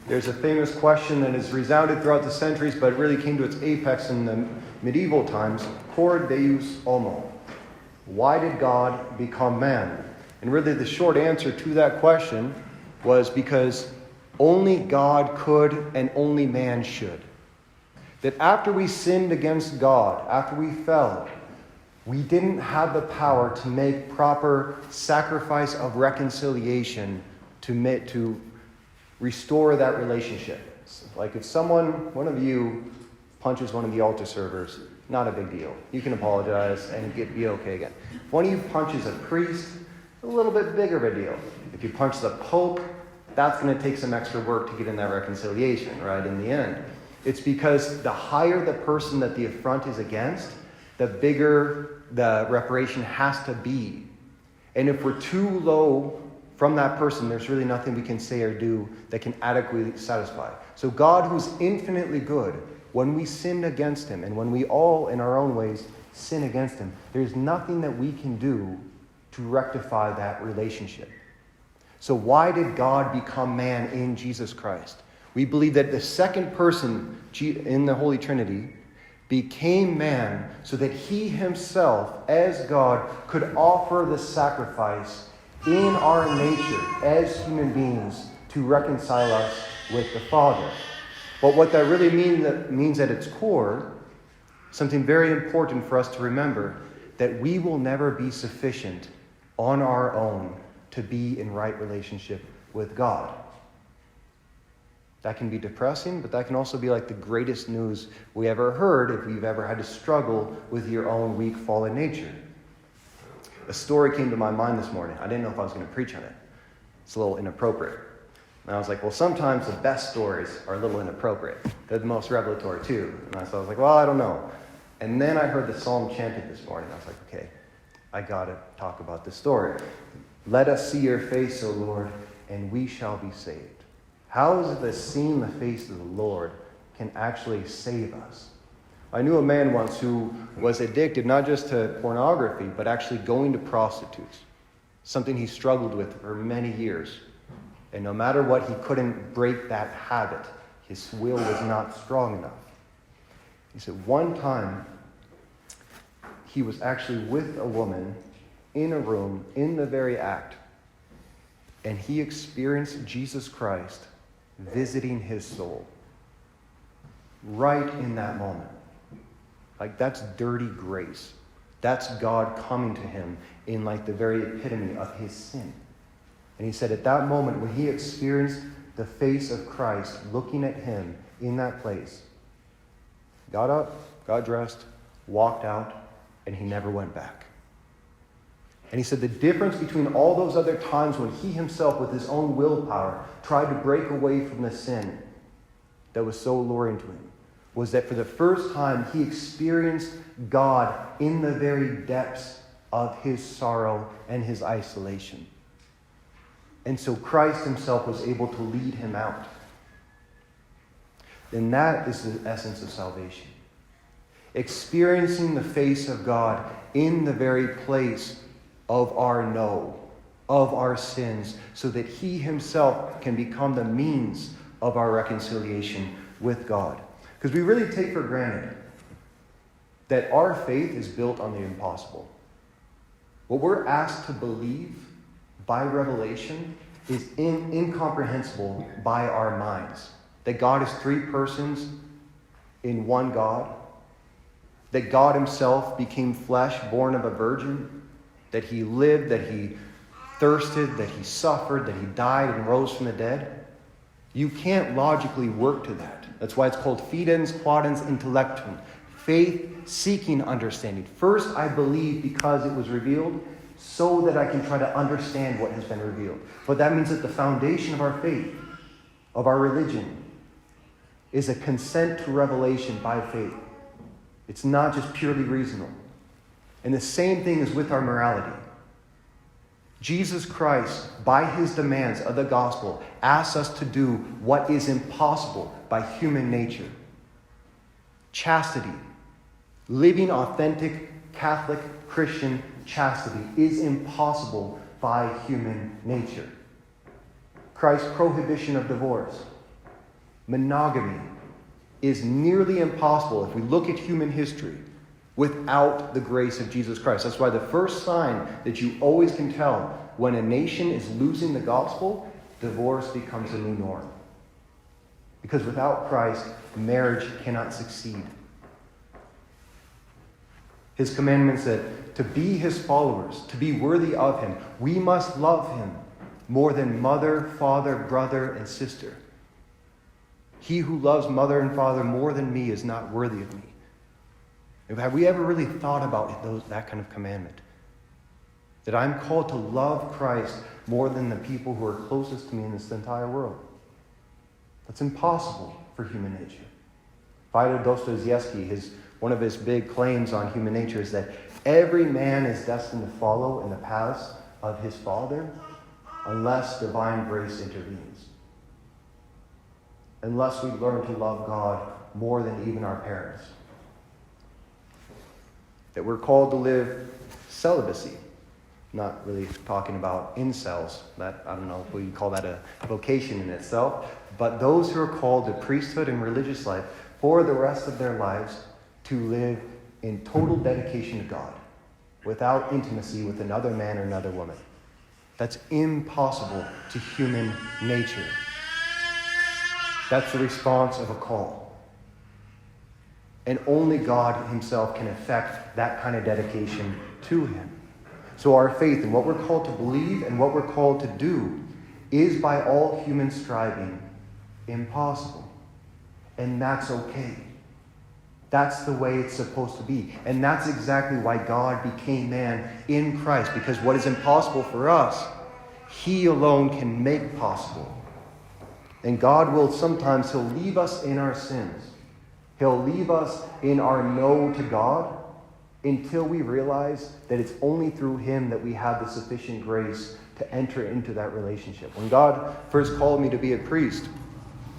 There's a famous question that has resounded throughout the centuries, but it really came to its apex in the medieval times. Cor Deus homo. Why did God become man? And really the short answer to that question was because only God could and only man should. That after we sinned against God, after we fell, we didn't have the power to make proper sacrifice of reconciliation to restore that relationship. Like if one of you punches one of the altar servers, not a big deal. You can apologize and be okay again. If one of you punches a priest, a little bit bigger of a deal. If you punch the Pope, that's going to take some extra work to get in that reconciliation, right, in the end. It's because the higher the person that the affront is against, the bigger the reparation has to be. And if we're too low from that person, there's really nothing we can say or do that can adequately satisfy. So God, who's infinitely good, when we sin against him, and when we all, in our own ways, sin against him, there's nothing that we can do to rectify that relationship. So why did God become man in Jesus Christ? We believe that the second person in the Holy Trinity became man so that he himself, as God, could offer the sacrifice in our nature as human beings to reconcile us with the Father. But what that really means at its core, something very important for us to remember, that we will never be sufficient on our own to be in right relationship with God. That can be depressing, but that can also be like the greatest news we ever heard if you've ever had to struggle with your own weak, fallen nature. A story came to my mind this morning. I didn't know if I was going to preach on it. It's a little inappropriate. And I was like, well, sometimes the best stories are a little inappropriate. They're the most revelatory too. And so I was like, well, I don't know. And then I heard the psalm chanted this morning. I was like, okay, I got to talk about this story. Let us see your face, O Lord, and we shall be saved. How is it that seeing the face of the Lord can actually save us? I knew a man once who was addicted not just to pornography, but actually going to prostitutes, something he struggled with for many years. And no matter what, he couldn't break that habit. His will was not strong enough. He said one time he was actually with a woman in a room, in the very act, and he experienced Jesus Christ visiting his soul right in that moment. Like, that's dirty grace. That's God coming to him in like the very epitome of his sin. And he said at that moment when he experienced the face of Christ looking at him in that place, got up, got dressed, walked out, and he never went back. And he said the difference between all those other times when he himself, with his own willpower, tried to break away from the sin that was so alluring to him, was that for the first time he experienced God in the very depths of his sorrow and his isolation. And so Christ himself was able to lead him out. And that is the essence of salvation. Experiencing the face of God in the very place of our of our sins, so that he himself can become the means of our reconciliation with God. Because we really take for granted that our faith is built on the impossible. What we're asked to believe by revelation is incomprehensible by our minds. That God is three persons in one God. That God himself became flesh, born of a virgin. That he lived, that he thirsted, that he suffered, that he died and rose from the dead. You can't logically work to that. That's why it's called fidens quadens intellectum. Faith seeking understanding. First, I believe because it was revealed, so that I can try to understand what has been revealed. But that means that the foundation of our faith, of our religion, is a consent to revelation by faith. It's not just purely reasonable. And the same thing is with our morality. Jesus Christ, by his demands of the gospel, asks us to do what is impossible by human nature. Chastity, living authentic Catholic Christian chastity, is impossible by human nature. Christ's prohibition of divorce monogamy is nearly impossible if we look at human history without the grace of Jesus Christ. That's why the first sign that you always can tell when a nation is losing the gospel, divorce becomes a new norm. Because without Christ, marriage cannot succeed. His commandment said, to be his followers, to be worthy of him, we must love him more than mother, father, brother, and sister. He who loves mother and father more than me is not worthy of me. Have we ever really thought about that kind of commandment? That I'm called to love Christ more than the people who are closest to me in this entire world. That's impossible for human nature. Fyodor Dostoevsky, one of his big claims on human nature is that every man is destined to follow in the paths of his father unless divine grace intervenes. Unless we learn to love God more than even our parents. That we're called to live celibacy. Not really talking about incels. That, I don't know if we call that a vocation in itself. But those who are called to priesthood and religious life for the rest of their lives to live in total dedication to God without intimacy with another man or another woman. That's impossible to human nature. That's the response of a call. And only God himself can effect that kind of dedication to him. So our faith and what we're called to believe and what we're called to do is by all human striving impossible. And that's okay. That's the way it's supposed to be. And that's exactly why God became man in Christ. Because what is impossible for us, he alone can make possible. And God will sometimes, he'll leave us in our sins. He'll leave us in our no to God until we realize that it's only through him that we have the sufficient grace to enter into that relationship. When God first called me to be a priest,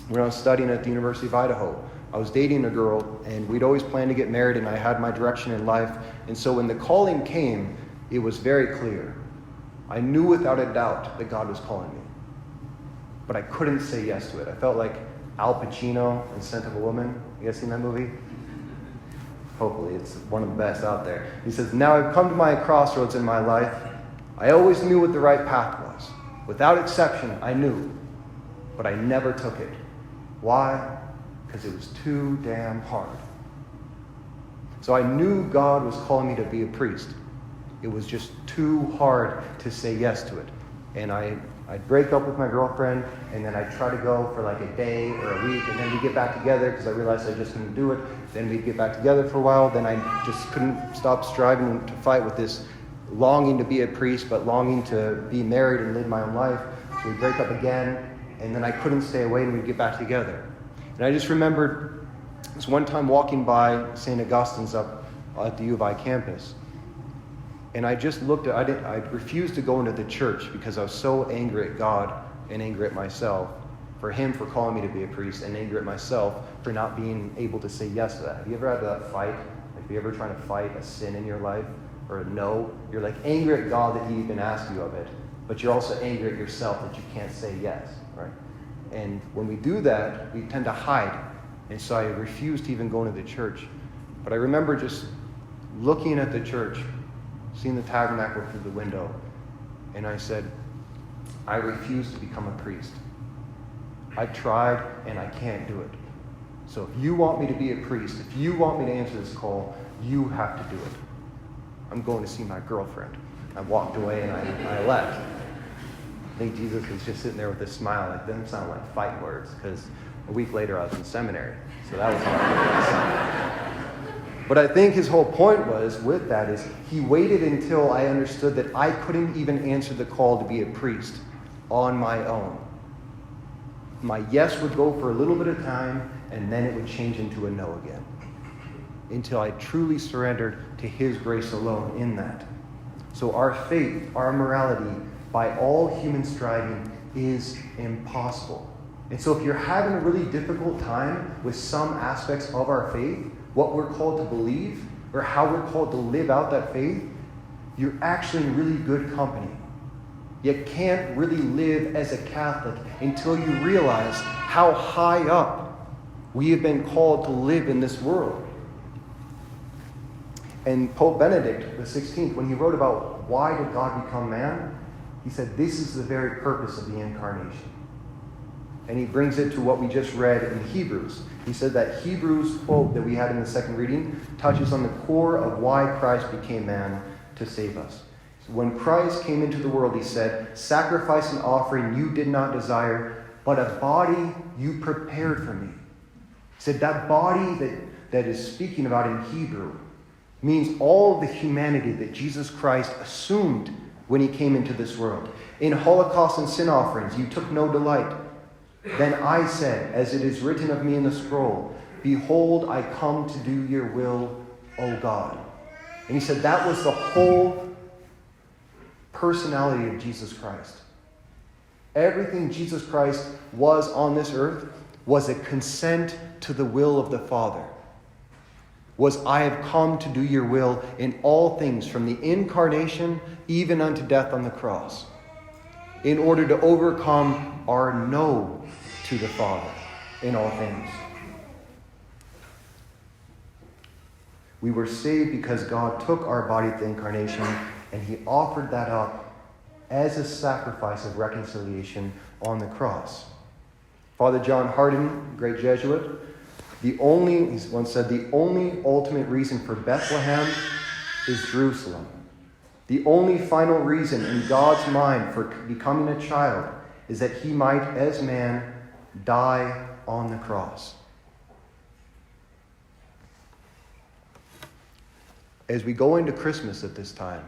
when I was studying at the University of Idaho, I was dating a girl, and we'd always planned to get married, and I had my direction in life. And so when the calling came, it was very clear. I knew without a doubt that God was calling me. But I couldn't say yes to it. I felt like Al Pacino in Scent of a Woman. You guys seen that movie? Hopefully, it's one of the best out there. He says, now I've come to my crossroads in my life. I always knew what the right path was. Without exception, I knew. But I never took it. Why? Because it was too damn hard. So I knew God was calling me to be a priest. It was just too hard to say yes to it. And I'd break up with my girlfriend, and then I'd try to go for like a day or a week, and then we'd get back together because I realized I just couldn't do it. Then we'd get back together for a while. Then I just couldn't stop striving to fight with this longing to be a priest, but longing to be married and live my own life. So we'd break up again, and then I couldn't stay away, and we'd get back together. And I just remembered this one time walking by St. Augustine's up at the U of I campus. And I just looked at, I refused to go into the church because I was so angry at God and angry at myself for him for calling me to be a priest, and angry at myself for not being able to say yes to that. Have you ever had that fight? Like, have you ever trying to fight a sin in your life or a no? You're like angry at God that he even asked you of it, but you're also angry at yourself that you can't say yes, right? And when we do that, we tend to hide. And so I refused to even go into the church. But I remember just looking at the church, seeing the tabernacle through the window, and I said, I refuse to become a priest. I've tried and I can't do it. So if you want me to be a priest, if you want me to answer this call, you have to do it. I'm going to see my girlfriend. I walked away and I left. I think Jesus was just sitting there with a smile. Like, doesn't sound like fighting words, because a week later I was in seminary. So that was hard. But I think his whole point was with that is he waited until I understood that I couldn't even answer the call to be a priest on my own. My yes would go for a little bit of time, and then it would change into a no again, until I truly surrendered to his grace alone in that. So our faith, our morality, by all human striving, is impossible. And so if you're having a really difficult time with some aspects of our faith, what we're called to believe, or how we're called to live out that faith, you're actually in really good company. You can't really live as a Catholic until you realize how high up we have been called to live in this world. And Pope Benedict XVI, when he wrote about why did God become man, he said this is the very purpose of the incarnation. And he brings it to what we just read in Hebrews. He said that Hebrews quote that we had in the second reading touches on the core of why Christ became man to save us. So when Christ came into the world, he said, "Sacrifice and offering you did not desire, but a body you prepared for me." He said that body that is speaking about in Hebrew means all of the humanity that Jesus Christ assumed when he came into this world. In Holocaust and sin offerings, you took no delight. Then I said, as it is written of me in the scroll, "Behold, I come to do your will, O God." And he said that was the whole personality of Jesus Christ. Everything Jesus Christ was on this earth was a consent to the will of the Father. Was, "I have come to do your will in all things, from the incarnation even unto death on the cross," in order to overcome our no to the Father in all things. We were saved because God took our body at the incarnation and he offered that up as a sacrifice of reconciliation on the cross. Father John Harding, great Jesuit, he once said, the only ultimate reason for Bethlehem is Jerusalem. The only final reason in God's mind for becoming a child is that he might, as man, die on the cross. As we go into Christmas at this time,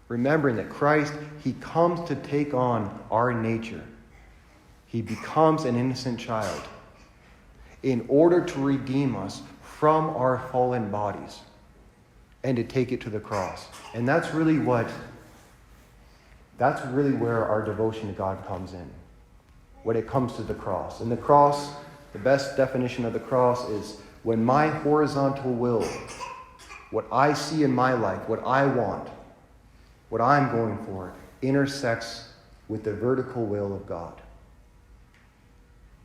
remembering that Christ, he comes to take on our nature. He becomes an innocent child in order to redeem us from our fallen bodies and to take it to the cross. And that's really where our devotion to God comes in, when it comes to the cross. And the cross, the best definition of the cross is when my horizontal will, what I see in my life, what I want, what I'm going for, intersects with the vertical will of God.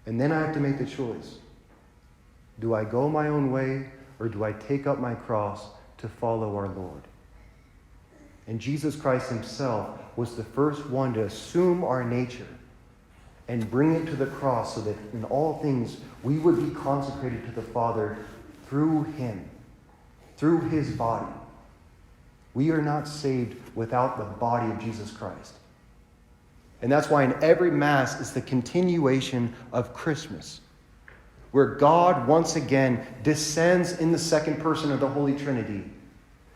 And then I have to make the choice. Do I go my own way, or do I take up my cross to follow our Lord? And Jesus Christ himself was the first one to assume our nature and bring it to the cross so that in all things we would be consecrated to the Father through him, through his body. We are not saved without the body of Jesus Christ. And that's why in every Mass is the continuation of Christmas, where God once again descends in the second person of the Holy Trinity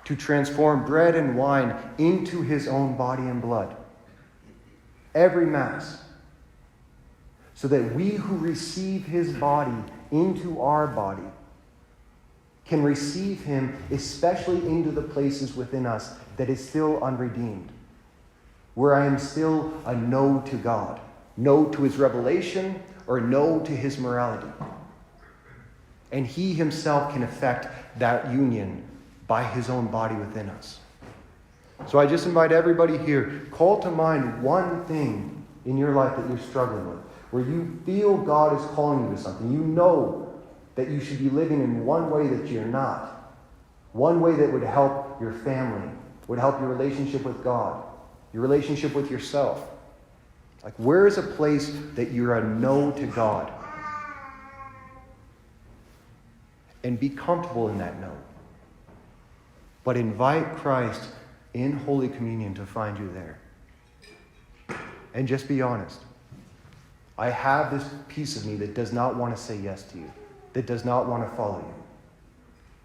to transform bread and wine into his own body and blood. Every Mass. So that we who receive his body into our body can receive him especially into the places within us that is still unredeemed, where I am still a no to God, no to his revelation, or no to his morality. And he himself can effect that union by his own body within us. So I just invite everybody here, call to mind one thing in your life that you're struggling with, where you feel God is calling you to something. You know that you should be living in one way that you're not. One way that would help your family, would help your relationship with God, your relationship with yourself. Like, where is a place that you're a no to God? And be comfortable in that no. But invite Christ in Holy Communion to find you there. And just be honest. I have this piece of me that does not want to say yes to you, that does not want to follow you.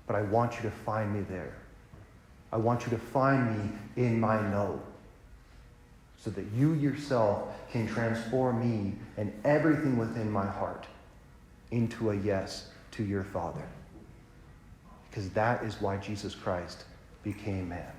But I want you to find me there. I want you to find me in my no, so that you yourself can transform me and everything within my heart into a yes to your Father. Because that is why Jesus Christ became man.